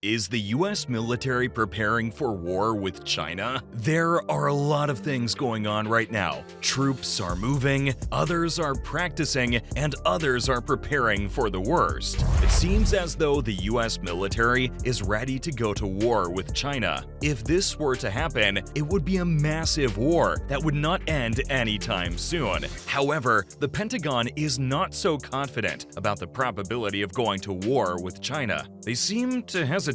Is the US military preparing for war with China? There are a lot of things going on right now. Troops are moving, others are practicing, and others are preparing for the worst. It seems as though the US military is ready to go to war with China. If this were to happen, it would be a massive war that would not end anytime soon. However, the Pentagon is not so confident about the probability of going to war with China. They seem to hesitate,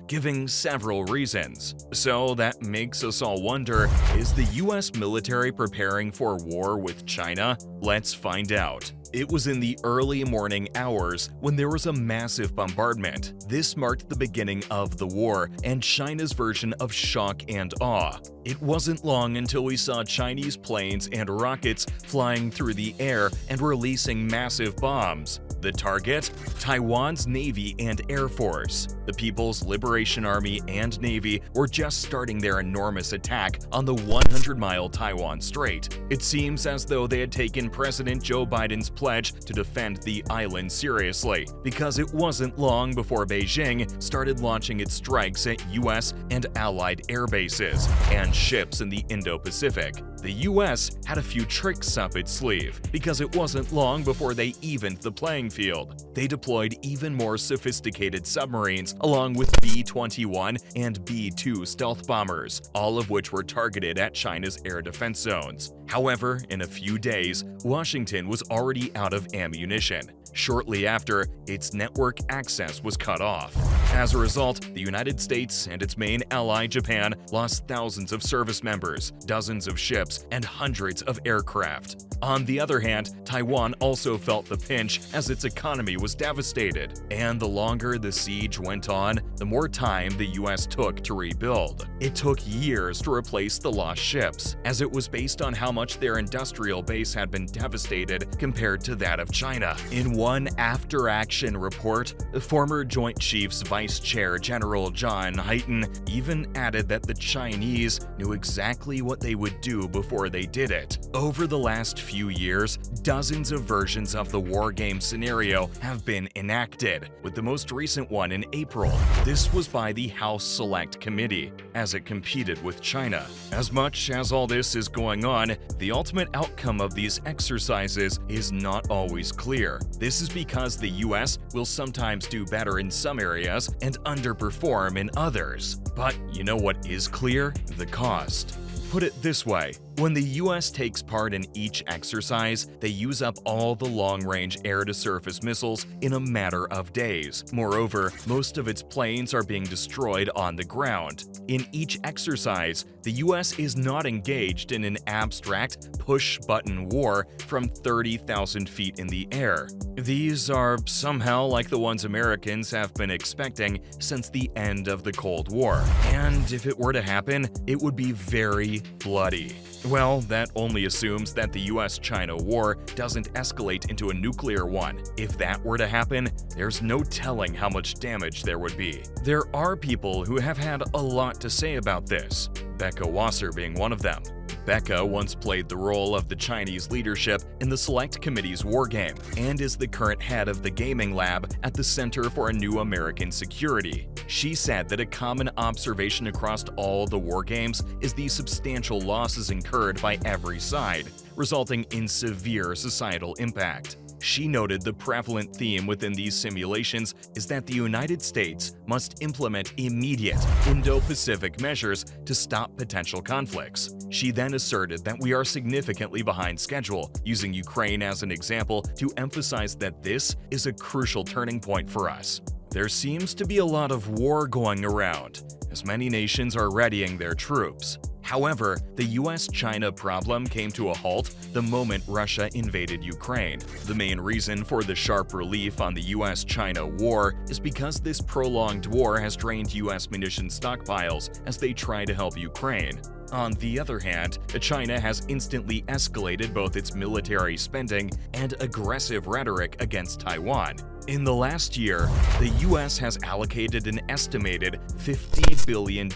giving several reasons. So that makes us all wonder, is the US military preparing for war with China? Let's find out. It was in the early morning hours when there was a massive bombardment. This marked the beginning of the war and China's version of shock and awe. It wasn't long until we saw Chinese planes and rockets flying through the air and releasing massive bombs. The target? Taiwan's Navy and Air Force. The People's Liberation Army and Navy were just starting their enormous attack on the 100-mile Taiwan Strait. It seems as though they had taken President Joe Biden's pledge to defend the island seriously, because it wasn't long before Beijing started launching its strikes at US and allied air bases and ships in the Indo-Pacific. The US had a few tricks up its sleeve, because it wasn't long before they evened the playing field. They deployed even more sophisticated submarines along with B-21 and B-2 stealth bombers, all of which were targeted at China's air defense zones. However, in a few days, Washington was already out of ammunition. Shortly after, its network access was cut off. As a result, the United States and its main ally Japan lost thousands of service members, dozens of ships, and hundreds of aircraft. On the other hand, Taiwan also felt the pinch as its economy was devastated. And the longer the siege went on, the more time the US took to rebuild. It took years to replace the lost ships, as it was based on how much their industrial base had been devastated compared to that of China. In one after-action report, the former Joint Chiefs Vice Chair General John Hyten even added that the Chinese knew exactly what they would do before they did it. Over the last few years, dozens of versions of the war game scenario have been enacted, with the most recent one in April. This was by the House Select Committee, as it competed with China. As much as all this is going on, the ultimate outcome of these exercises is not always clear. This is because the US will sometimes do better in some areas and underperform in others. But you know what is clear? The cost. Put it this way, when the US takes part in each exercise, they use up all the long-range air-to-surface missiles in a matter of days. Moreover, most of its planes are being destroyed on the ground. In each exercise, the US is not engaged in an abstract push-button war from 30,000 feet in the air. These are somehow like the ones Americans have been expecting since the end of the Cold War. And if it were to happen, it would be very bloody. Well, that only assumes that the US-China war doesn't escalate into a nuclear one. If that were to happen, there's no telling how much damage there would be. There are people who have had a lot to say about this, Becca Wasser being one of them. Becca once played the role of the Chinese leadership in the Select Committee's war game and is the current head of the gaming lab at the Center for a New American Security. She said that a common observation across all the war games is the substantial losses incurred by every side, resulting in severe societal impact. She noted the prevalent theme within these simulations is that the United States must implement immediate Indo-Pacific measures to stop potential conflicts. She then asserted that we are significantly behind schedule, using Ukraine as an example to emphasize that this is a crucial turning point for us. There seems to be a lot of war going around, as many nations are readying their troops. However, the US-China problem came to a halt the moment Russia invaded Ukraine. The main reason for the sharp relief on the US-China war is because this prolonged war has drained US munitions stockpiles as they try to help Ukraine. On the other hand, China has instantly escalated both its military spending and aggressive rhetoric against Taiwan. In the last year, the US has allocated an estimated $50 billion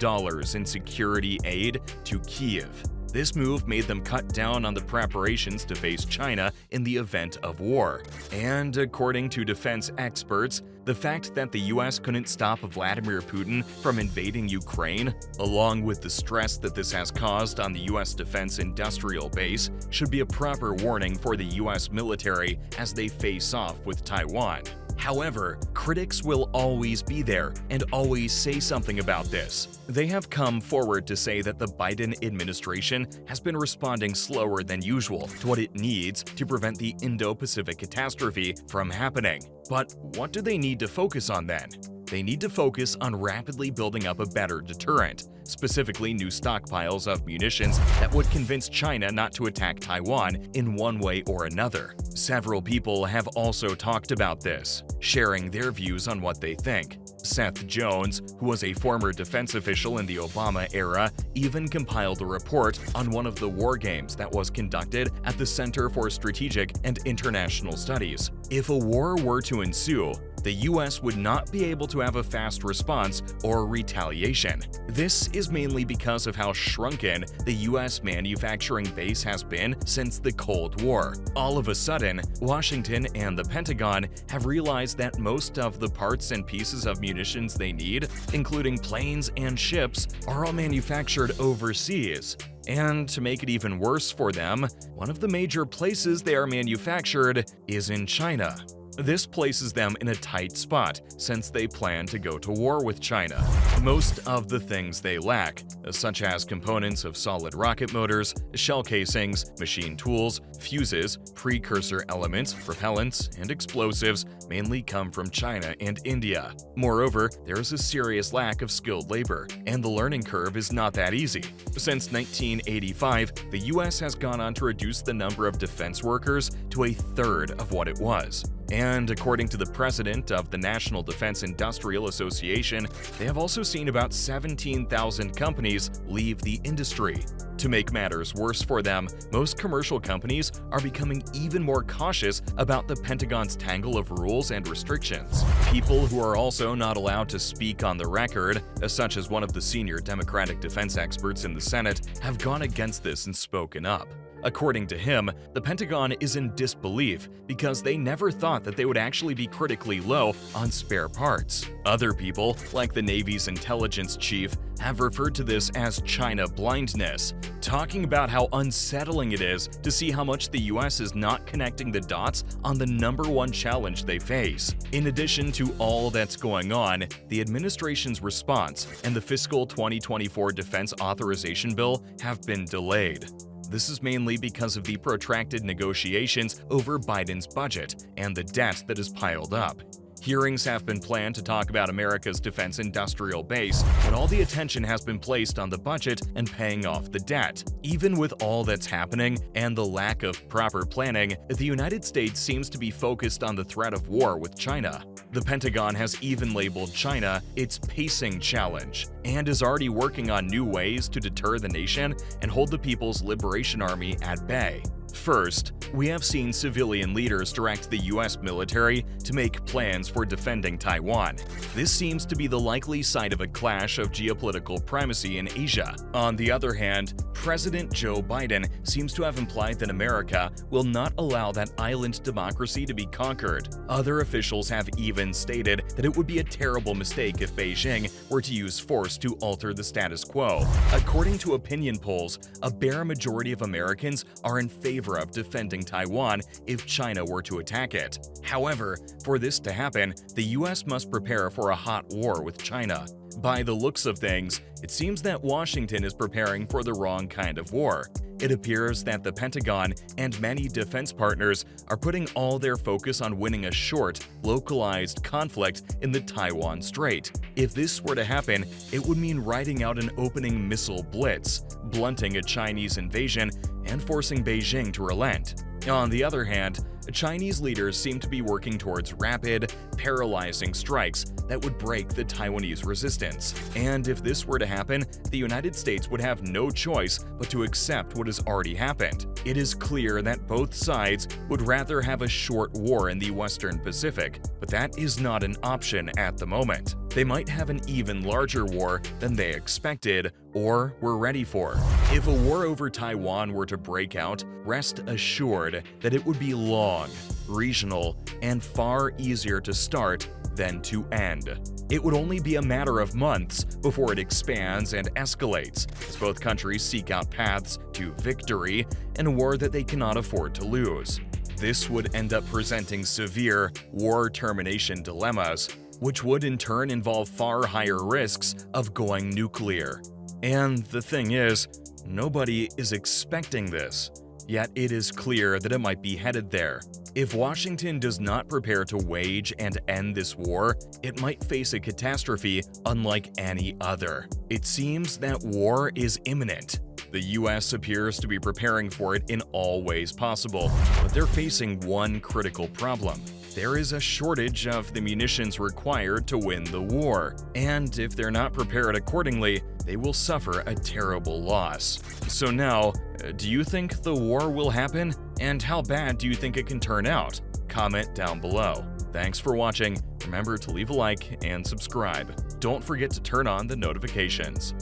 in security aid to Kyiv. This move made them cut down on the preparations to face China in the event of war. And according to defense experts, The fact that the US couldn't stop Vladimir Putin from invading Ukraine, along with the stress that this has caused on the US defense industrial base, should be a proper warning for the US military as they face off with Taiwan. However, critics will always be there and always say something about this. They have come forward to say that the Biden administration has been responding slower than usual to what it needs to prevent the Indo-Pacific catastrophe from happening. But what do they need to focus on then? They need to focus on rapidly building up a better deterrent, specifically new stockpiles of munitions that would convince China not to attack Taiwan in one way or another. Several people have also talked about this, sharing their views on what they think. Seth Jones, who was a former defense official in the Obama era, even compiled a report on one of the war games that was conducted at the Center for Strategic and International Studies. If a war were to ensue, the US would not be able to have a fast response or retaliation. This is mainly because of how shrunken the US manufacturing base has been since the Cold War. All of a sudden, Washington and the Pentagon have realized that most of the parts and pieces of munitions they need, including planes and ships, are all manufactured overseas. And to make it even worse for them, one of the major places they are manufactured is in China. This places them in a tight spot since they plan to go to war with China. Most of the things they lack, such as components of solid rocket motors, shell casings, machine tools, fuses, precursor elements, propellants, and explosives, mainly come from China and India. Moreover, there is a serious lack of skilled labor, and the learning curve is not that easy. Since 1985, the US has gone on to reduce the number of defense workers to a third of what it was. And according to the president of the National Defense Industrial Association, they have also seen about 17,000 companies leave the industry. To make matters worse for them, most commercial companies are becoming even more cautious about the Pentagon's tangle of rules and restrictions. People who are also not allowed to speak on the record, such as one of the senior Democratic defense experts in the Senate, have gone against this and spoken up. According to him, the Pentagon is in disbelief because they never thought that they would actually be critically low on spare parts. Other people, like the Navy's intelligence chief, have referred to this as China blindness, talking about how unsettling it is to see how much the US is not connecting the dots on the #1 challenge they face. In addition to all that's going on, the administration's response and the fiscal 2024 defense authorization bill have been delayed. This is mainly because of the protracted negotiations over Biden's budget and the debt that is piled up. Hearings have been planned to talk about America's defense industrial base, but all the attention has been placed on the budget and paying off the debt. Even with all that's happening and the lack of proper planning, the United States seems to be focused on the threat of war with China. The Pentagon has even labeled China its pacing challenge and is already working on new ways to deter the nation and hold the People's Liberation Army at bay. First, we have seen civilian leaders direct the US military to make plans for defending Taiwan. This seems to be the likely site of a clash of geopolitical primacy in Asia. On the other hand, President Joe Biden seems to have implied that America will not allow that island democracy to be conquered. Other officials have even stated that it would be a terrible mistake if Beijing were to use force to alter the status quo. According to opinion polls, a bare majority of Americans are in favor of defending Taiwan if China were to attack it. However, for this to happen, the US must prepare for a hot war with China. By the looks of things, it seems that Washington is preparing for the wrong kind of war. It appears that the Pentagon and many defense partners are putting all their focus on winning a short, localized conflict in the Taiwan Strait. If this were to happen, it would mean riding out an opening missile blitz, blunting a Chinese invasion, and forcing Beijing to relent. On the other hand, Chinese leaders seem to be working towards rapid, paralyzing strikes that would break the Taiwanese resistance. And if this were to happen, the United States would have no choice but to accept what has already happened. It is clear that both sides would rather have a short war in the Western Pacific, but that is not an option at the moment. They might have an even larger war than they expected or were ready for. If a war over Taiwan were to break out, rest assured that it would be long, regional, and far easier to start then to end. It would only be a matter of months before it expands and escalates, as both countries seek out paths to victory in a war that they cannot afford to lose. This would end up presenting severe war termination dilemmas, which would in turn involve far higher risks of going nuclear. And the thing is, nobody is expecting this, yet it is clear that it might be headed there. If Washington does not prepare to wage and end this war, it might face a catastrophe unlike any other. It seems that war is imminent. The US appears to be preparing for it in all ways possible, but they're facing one critical problem. There is a shortage of the munitions required to win the war, and if they're not prepared accordingly, they will suffer a terrible loss. So now, do you think the war will happen? And how bad do you think it can turn out? Comment down below. Thanks for watching. Remember to leave a like and subscribe. Don't forget to turn on the notifications.